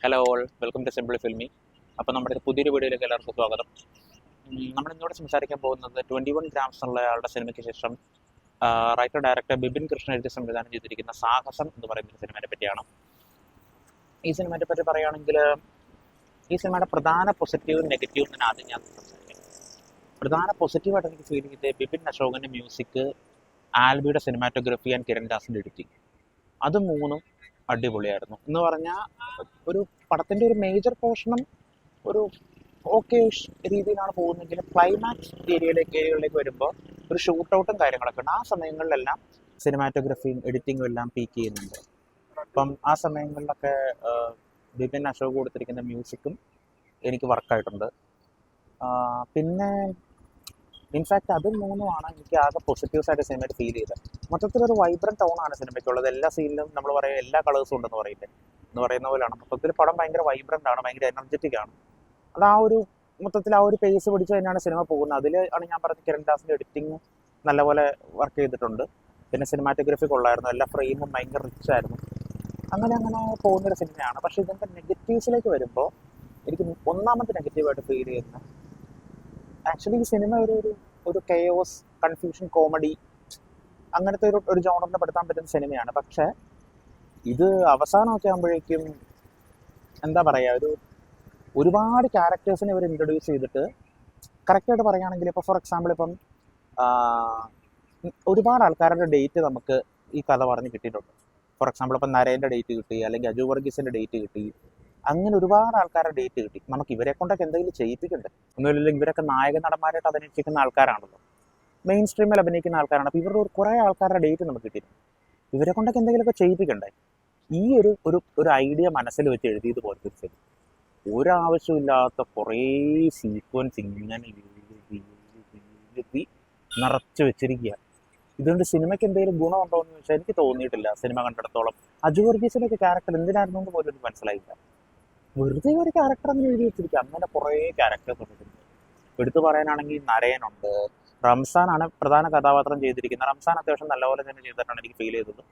Hello all, welcome to simple filmy. അപ്പോൾ നമ്മുടെ പുതിയൊരു വീഡിയോയിലേക്ക് എല്ലാവർക്കും സ്വാഗതം. നമ്മൾ ഇന്നിവിടെ സംസാരിക്കാൻ പോകുന്നത് 21 ഗ്രാംസ് എന്നുള്ള ആളുടെ സിനിമയ്ക്ക് ശേഷം റൈറ്റർ ഡയറക്ടർ ബിപിൻ കൃഷ്ണ എഴുതി സംവിധാനം ചെയ്തിരിക്കുന്ന സാഹസം എന്ന് പറയുന്ന ഒരു സിനിമയെ പറ്റിയാണ്. ഈ സിനിമയെ പറ്റി പറയുകയാണെങ്കിൽ ഈ സിനിമയുടെ പ്രധാന പോസിറ്റീവും നെഗറ്റീവും തന്നെ ആദ്യം ഞാൻ സംസാരിക്കാം. പ്രധാന പോസിറ്റീവായിട്ട് എനിക്ക് ഫീൽ ചെയ്തത് ബിപിൻ അശോകൻ്റെ മ്യൂസിക്, ആൽബിയുടെ സിനിമാറ്റോഗ്രഫി ആൻഡ് കിരൺ ദാസിൻ്റെ എഡിറ്റിംഗ്, അത് മൂന്നും അടിപൊളിയായിരുന്നു. എന്ന് പറഞ്ഞാൽ ഒരു പടത്തിൻ്റെ ഒരു മേജർ പോർഷനും ഒരു ഓക്കെ രീതിയിലാണ് പോകുന്നതെങ്കിലും ക്ലൈമാക്സ് ഏരിയകളിലേക്ക് വരുമ്പോൾ ഒരു ഷൂട്ട് ഔട്ടും കാര്യങ്ങളൊക്കെ ഉണ്ട്. ആ സമയങ്ങളിലെല്ലാം സിനിമാറ്റോഗ്രഫിയും എഡിറ്റിങ്ങും എല്ലാം പീക്ക് ചെയ്യുന്നുണ്ട്. അപ്പം ആ സമയങ്ങളിലൊക്കെ ബിപിൻ അശോക് കൊടുത്തിരിക്കുന്ന മ്യൂസിക്കും എനിക്ക് വർക്കായിട്ടുണ്ട്. പിന്നെ ഇൻഫാക്റ്റ് അത് മൂന്നുമാണ് എനിക്ക് ആകെ പോസിറ്റീവ്സ് ആയിട്ട് സിനിമയിൽ ഫീൽ ചെയ്തത്. മൊത്തത്തിലൊരു വൈബ്രന്റ് ടോണാണ് സിനിമയ്ക്കുള്ളത്. എല്ലാ സീനിലും നമ്മൾ പറയും എല്ലാ കളേഴ്സും ഉണ്ടെന്ന് പറയില്ലേ, എന്ന് പറയുന്ന പോലെയാണ്. മൊത്തത്തിൽ പടം ഭയങ്കര വൈബ്രന്റ് ആണ്, ഭയങ്കര എനർജറ്റിക് ആണ്. അത് ആ ഒരു മൊത്തത്തിൽ ആ ഒരു പേസ് പിടിച്ച് തന്നെയാണ് സിനിമ പോകുന്നത്. അതിൽ ആണ് ഞാൻ പറഞ്ഞത് കിരൺ ദാസിൻ്റെ എഡിറ്റിംഗ് നല്ലപോലെ വർക്ക് ചെയ്തിട്ടുണ്ട്. പിന്നെ സിനിമാറ്റോഗ്രഫി കൊള്ളായിരുന്നു, എല്ലാ ഫ്രെയിമും ഭയങ്കര റിച്ച് ആയിരുന്നു. അങ്ങനെ പോകുന്നൊരു സിനിമയാണ്. പക്ഷേ ഇതിൻ്റെ നെഗറ്റീവ്സിലേക്ക് വരുമ്പോൾ എനിക്ക് ഒന്നാമത്തെ നെഗറ്റീവായിട്ട് ഫീൽ ചെയ്യുന്നത് ആക്ച്വലി ഈ സിനിമ ഒരു കെയോസ്, കൺഫ്യൂഷൻ, കോമഡി അങ്ങനത്തെ ഒരു ജോണറിനെ പെടുത്താൻ പറ്റുന്ന സിനിമയാണ്. പക്ഷേ ഇത് അവസാനമൊക്കെ ആകുമ്പോഴേക്കും എന്താ പറയുക, ഒരുപാട് ക്യാരക്ടേഴ്സിനെ ഇവർ ഇൻട്രൊഡ്യൂസ് ചെയ്തിട്ട് കറക്റ്റായിട്ട് പറയുകയാണെങ്കിൽ ഇപ്പോൾ ഫോർ എക്സാമ്പിൾ ഇപ്പം ഒരുപാട് ആൾക്കാരുടെ ഡേറ്റ് നമുക്ക് ഈ കഥ പറഞ്ഞ് കിട്ടിയിട്ടുണ്ട്. ഫോർ എക്സാമ്പിൾ ഇപ്പം നരേൻ്റെ ഡേറ്റ് കിട്ടി, അല്ലെങ്കിൽ അജു വർഗീസിൻ്റെ ഡേറ്റ് കിട്ടി, അങ്ങനെ ഒരുപാട് ആൾക്കാരുടെ ഡേറ്റ് കിട്ടി. നമുക്ക് ഇവരെ കൊണ്ടൊക്കെ എന്തെങ്കിലും ചെയ്യിപ്പിക്കണ്ടേ? ഒന്നുമില്ലെങ്കിൽ ഇവരൊക്കെ നായക നടന്മാരായിട്ട് അഭിനയിച്ചിരിക്കുന്ന ആൾക്കാരാണല്ലോ, മെയിൻ സ്ട്രീമിൽ അഭിനയിക്കുന്ന ആൾക്കാരാണ്. അപ്പോൾ ഇവരുടെ കുറേ ആൾക്കാരുടെ ഡേറ്റ് നമുക്ക് കിട്ടിയിരുന്നു. ഇവരെ കൊണ്ടൊക്കെ എന്തെങ്കിലുമൊക്കെ ചെയ്യിപ്പിക്കണ്ടേ? ഈ ഒരു ഐഡിയ മനസ്സിൽ വെച്ച് എഴുതിയത് പോലത്തെ ശരി, ഒരാവശ്യമില്ലാത്ത കുറേ സീക്വൻസ് ഇങ്ങനെ നിറച്ച് വെച്ചിരിക്കുക. ഇതുകൊണ്ട് സിനിമയ്ക്ക് എന്തെങ്കിലും ഗുണമുണ്ടോ എന്ന് ചോദിച്ചാൽ എനിക്ക് തോന്നിയിട്ടില്ല. സിനിമ കണ്ടിടത്തോളം അജു വർഗീസിൻ്റെ ക്യാരക്ടർ എന്തിനായിരുന്നു എന്ന് പോലും എനിക്ക് മനസ്സിലായില്ല. വെറുതെ ഒരു ക്യാരക്ടർ എന്ന് എഴുതി വെച്ചിരിക്കുക. അങ്ങനെ കുറേ ക്യാരക്ടേഴ്സ് ഉണ്ട്. എടുത്തു പറയാനാണെങ്കിൽ നരയനുണ്ട്, റംസാനാണ് പ്രധാന കഥാപാത്രം ചെയ്തിരിക്കുന്നത്. റംസാൻ അത്യാവശ്യം നല്ലപോലെ തന്നെ ചെയ്തിട്ടാണ് എനിക്ക് ഫീൽ ചെയ്തത്.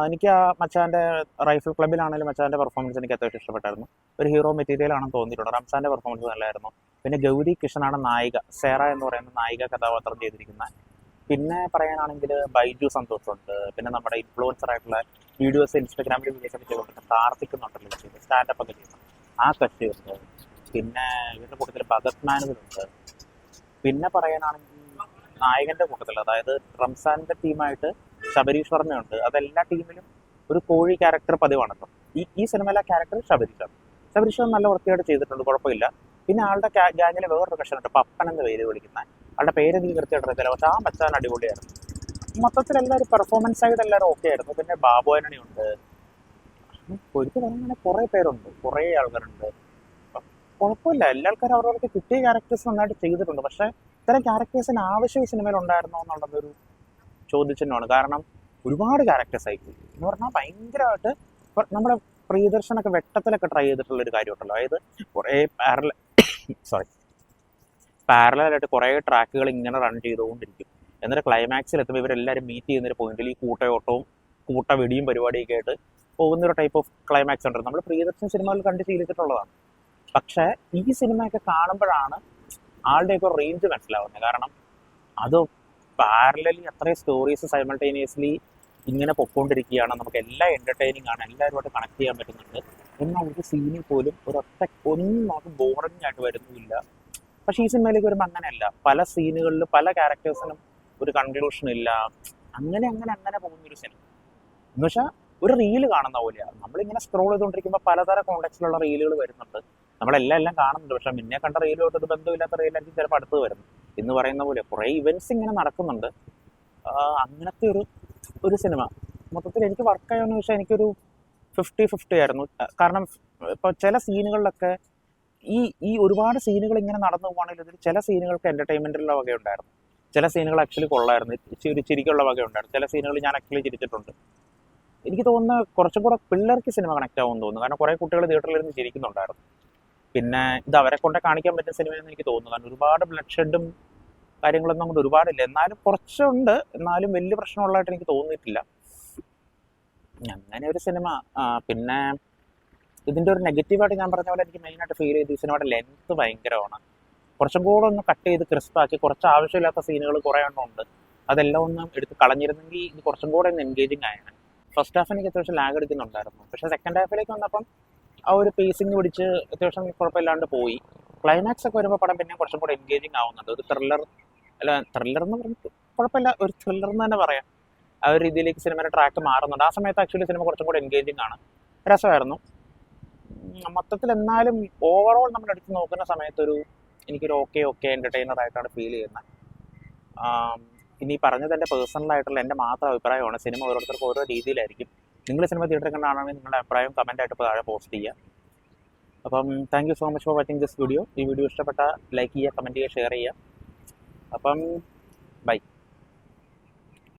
എനിക്ക് ആ മച്ചാൻ്റെ റൈഫിൾ ക്ലബിലാണെങ്കിലും മച്ചാൻ്റെ പെർഫോമൻസ് എനിക്ക് അത്യാവശ്യം ഇഷ്ടപ്പെട്ടായിരുന്നു. ഒരു ഹീറോ മെറ്റീരിയൽ ആണെന്ന് തോന്നിയിട്ടുണ്ട്. റംസാൻ്റെ പെർഫോമൻസ് നല്ലതായിരുന്നു. പിന്നെ ഗൗരി കിഷനാണ് നായിക, സേറ എന്ന് പറയുന്ന നായിക കഥാപാത്രം ചെയ്തിരിക്കുന്നത്. പിന്നെ പറയാനാണെങ്കിൽ ബൈജു സന്തോഷ് ഉണ്ട്. പിന്നെ നമ്മുടെ ഇൻഫ്ലുവൻസർ ആയിട്ടുള്ള വീഡിയോസ് ഇൻസ്റ്റാഗ്രാമിൽ വീഡിയോസ് ഒക്കെ ചെയ്തുകൊണ്ടിരിക്കുന്ന കാർത്തിക് എന്നുണ്ടല്ലോ, ചെയ്ത് സ്റ്റാൻഡപ്പ് ഒക്കെ ചെയ്യുന്നത്, ആ കക്ഷിയുണ്ട്. പിന്നെ ഇവരുടെ കൂട്ടത്തിൽ ഭഗത് മാനുവലുണ്ട്. പിന്നെ പറയാനാണെങ്കിൽ നായകന്റെ കൂട്ടത്തിൽ, അതായത് റംസാന്റെ ടീമായിട്ട് ശബരീഷ് വർമ്മയുണ്ട്. അതെല്ലാ ടീമിലും ഒരു കോഴി ക്യാരക്ടർ പതിവാണല്ലോ. ഈ സിനിമയിലെ ക്യാരക്ടർ ശബരീഷ് നല്ല വൃത്തിയായിട്ട് ചെയ്തിട്ടുണ്ട്, കുഴപ്പമില്ല. പിന്നെ ആളുടെ ഗാങ്ങിൽ വേറൊരു കക്ഷനുണ്ട്, പപ്പൻ എന്ന് പേര് വിളിക്കുന്ന ആളുടെ പേര് എനിക്ക് കൃത്യമായിട്ട് അറിയത്തില്ല. പക്ഷെ ആ മച്ചാൻ അടിപൊളിയായിരുന്നു. മൊത്തത്തിൽ എല്ലാവരും പെർഫോമൻസ് ആയിട്ട് എല്ലാവരും ഓക്കെ ആയിരുന്നു. പിന്നെ ബാബു ആന്റണി ഉണ്ട്. ഒരിക്കൽ പറയുകയാണെങ്കിൽ കുറേ പേരുണ്ട്, കുറേ ആൾക്കാരുണ്ട്. കുഴപ്പമില്ല, എല്ലാ ആൾക്കാരും അവരവർക്ക് കിട്ടിയ ക്യാരക്ടേഴ്സ് നന്നായിട്ട് ചെയ്തിട്ടുണ്ട്. പക്ഷേ ഇത്തരം ക്യാരക്ടേഴ്സിന് ആവശ്യം ഈ സിനിമയിൽ ഉണ്ടായിരുന്നോ എന്നുള്ളതൊരു ചോദ്യചിഹ്നമാണ്. കാരണം ഒരുപാട് ക്യാരക്ടേഴ്സ് ആയിപ്പോയി എന്ന് പറഞ്ഞാൽ ഭയങ്കരമായിട്ട്. നമ്മുടെ പ്രിയദർശനൊക്കെ വെട്ടത്തിലൊക്കെ ട്രൈ ചെയ്തിട്ടുള്ളൊരു കാര്യമുണ്ടല്ലോ, അതായത് കുറേ പാരലായിട്ട് കുറേ ട്രാക്കുകൾ ഇങ്ങനെ റൺ ചെയ്തുകൊണ്ടിരിക്കും. എന്നിട്ട് ക്ലൈമാക്സിൽ എത്തുമ്പോൾ ഇവരെല്ലാവരും മീറ്റ് ചെയ്യുന്നൊരു പോയിന്റിൽ ഈ കൂട്ടയോട്ടവും കൂട്ടവെടിയും പരിപാടിയൊക്കെ ആയിട്ട് പോകുന്നൊരു ടൈപ്പ് ഓഫ് ക്ലൈമാക്സ് ഉണ്ട്. നമ്മൾ പ്രിയദർശൻ സിനിമകൾ കണ്ട് ശീലിച്ചിട്ടുള്ളതാണ്. പക്ഷേ ഈ സിനിമയൊക്കെ കാണുമ്പോഴാണ് ആളുടെയൊക്കെ റേഞ്ച് മനസ്സിലാവുന്നത്. കാരണം അത് പാരലലി അത്രയും സ്റ്റോറീസ് സൈമൾട്ടേനിയസ്ലി ഇങ്ങനെ പൊക്കോണ്ടിരിക്കുകയാണ്. നമുക്ക് എല്ലാം എൻ്റർടൈനിങ് ആണ്, എല്ലാവരുമായിട്ട് കണക്ട് ചെയ്യാൻ പറ്റുന്നുണ്ട്. എന്നാൽ ഒരു സീനിൽ പോലും ഒന്നും നമുക്ക് ബോറിംഗ് ആയിട്ട് വരുന്നുമില്ല. പക്ഷേ ഈ സിനിമയിലേക്ക് വരുമ്പോൾ അങ്ങനെയല്ല. പല സീനുകളിലും പല ക്യാരക്ടേഴ്സിനും ഒരു കൺക്ലൂഷൻ ഇല്ല. അങ്ങനെ പോകുന്നൊരു സിനിമ എന്ന് വെച്ചാൽ ഒരു റീല് കാണുന്ന പോലെയാണ്. നമ്മളിങ്ങനെ സ്ക്രോൾ ചെയ്തുകൊണ്ടിരിക്കുമ്പോൾ പലതരം കോണ്ടെക്സ്റ്റിലുള്ള റീലുകൾ വരുന്നുണ്ട്. നമ്മളെല്ലാം കാണുന്നുണ്ട്. പക്ഷെ മുന്നേ കണ്ട റീലുമായിട്ട് ഒരു ബന്ധമില്ലാത്ത റീലായിരിക്കും ചിലപ്പോൾ അടുത്ത് വരുന്നത്. എന്ന് പറയുന്ന പോലെ കുറേ ഇവൻറ്റ്സ് ഇങ്ങനെ നടക്കുന്നുണ്ട്. അങ്ങനത്തെ ഒരു സിനിമ മൊത്തത്തിൽ എനിക്ക് വർക്കായെന്ന് വെച്ചാൽ എനിക്കൊരു 50-50 ആയിരുന്നു. കാരണം ഇപ്പോൾ ചില സീനുകളിലൊക്കെ ഈ ഒരുപാട് സീനുകൾ ഇങ്ങനെ നടന്നു പോകുകയാണെങ്കിൽ ഇതിൽ ചില സീനുകൾക്ക് എൻ്റർടൈൻമെൻറ്റിലുള്ള വകയുണ്ടായിരുന്നു, ചില സീനുകൾ ആക്ച്വലി കൊള്ളായിരുന്നു, ചിരിക്കുള്ള വകയുണ്ടായിരുന്നു. ചില സീനുകൾ ഞാൻ ആക്ച്വലി ചിരിച്ചിട്ടുണ്ട്. എനിക്ക് തോന്നുന്ന കുറച്ചും കൂടെ പിള്ളേർക്ക് സിനിമ കണക്റ്റ് ആവുമെന്ന് തോന്നുന്നു. കാരണം കുറേ കുട്ടികൾ തിയേറ്ററിലിരുന്ന് ചിരിക്കുന്നുണ്ടായിരുന്നു. പിന്നെ ഇത് അവരെ കൊണ്ട് കാണിക്കാൻ പറ്റുന്ന സിനിമയെന്ന് എനിക്ക് തോന്നുന്നു. കാരണം ഒരുപാട് ബ്ലഡ് ഷെഡും കാര്യങ്ങളൊന്നും കൊണ്ട് ഒരുപാടില്ല, എന്നാലും കുറച്ചുണ്ട്. എന്നാലും വലിയ പ്രശ്നമുള്ളതായിട്ട് എനിക്ക് തോന്നിയിട്ടില്ല. അങ്ങനെ ഒരു സിനിമ. പിന്നെ ഇതിൻ്റെ ഒരു നെഗറ്റീവായിട്ട് ഞാൻ പറഞ്ഞ പോലെ എനിക്ക് മെയിനായിട്ട് ഫീൽ ചെയ്ത് ഈ സിനിമയുടെ ലെങ്ത്ത് ഭയങ്കരമാണ്. കുറച്ചും കൂടെ ഒന്ന് കട്ട് ചെയ്ത് ക്രിസ്പാക്കി, കുറച്ച് ആവശ്യമില്ലാത്ത സീനുകൾ കുറേ എണ്ണം ഉണ്ട്, അതെല്ലാം ഒന്നും എടുത്ത് കളഞ്ഞിരുന്നെങ്കിൽ ഇത് കുറച്ചും കൂടെ ഒന്ന് എൻഗേജിങ് ആയാണ്. ഫസ്റ്റ് ഹാഫ് എനിക്ക് അത്യാവശ്യം ലാഗ് എടുക്കുന്നുണ്ടായിരുന്നു, പക്ഷേ സെക്കൻഡ് ഹാഫിലേക്ക് വന്നപ്പം ആ ഒരു പേസിങ് പിടിച്ച് അത്യാവശ്യം കുഴപ്പമില്ലാണ്ട് പോയി. ക്ലൈമാക്സ് ഒക്കെ വരുമ്പോൾ പടം പിന്നെ കുറച്ചും കൂടെ എൻഗേജിങ് ആവുന്നുണ്ട്. ഒരു ത്രില്ലർ എന്ന് പറഞ്ഞിട്ട് കുഴപ്പമില്ല, ഒരു ത്രില്ലർ എന്ന് തന്നെ പറയാം. ആ ഒരു രീതിയിലേക്ക് സിനിമയുടെ ട്രാക്ക് മാറുന്നുണ്ട്. ആ സമയത്ത് ആക്ച്വലി സിനിമ കുറച്ചും കൂടെ എൻഗേജിങ് ആണ്, രസമായിരുന്നു മൊത്തത്തിൽ. എന്നാലും ഓവറോൾ നമ്മൾ എടുത്ത് നോക്കുന്ന സമയത്തൊരു എനിക്കൊരു ഓക്കെ എൻ്റർടൈനർ ആയിട്ടാണ് ഫീൽ ചെയ്യുന്നത്. ഇനി പറഞ്ഞത് എൻ്റെ പേഴ്സണലായിട്ടുള്ള എൻ്റെ മാത്രം അഭിപ്രായമാണ്. സിനിമ ഓരോരുത്തർക്കും ഓരോ രീതിയിലായിരിക്കും. നിങ്ങൾ സിനിമ തിയേറ്ററിൽ കണ്ടാണെങ്കിൽ നിങ്ങളുടെ അഭിപ്രായം കമൻറ്റായിട്ട് താഴെ പോസ്റ്റ് ചെയ്യുക. അപ്പം thank you so much for watching this video. ഈ വീഡിയോ ഇഷ്ടപ്പെട്ട ലൈക്ക് ചെയ്യുക, കമൻറ്റ് ചെയ്യുക, ഷെയർ ചെയ്യുക. അപ്പം ബൈ.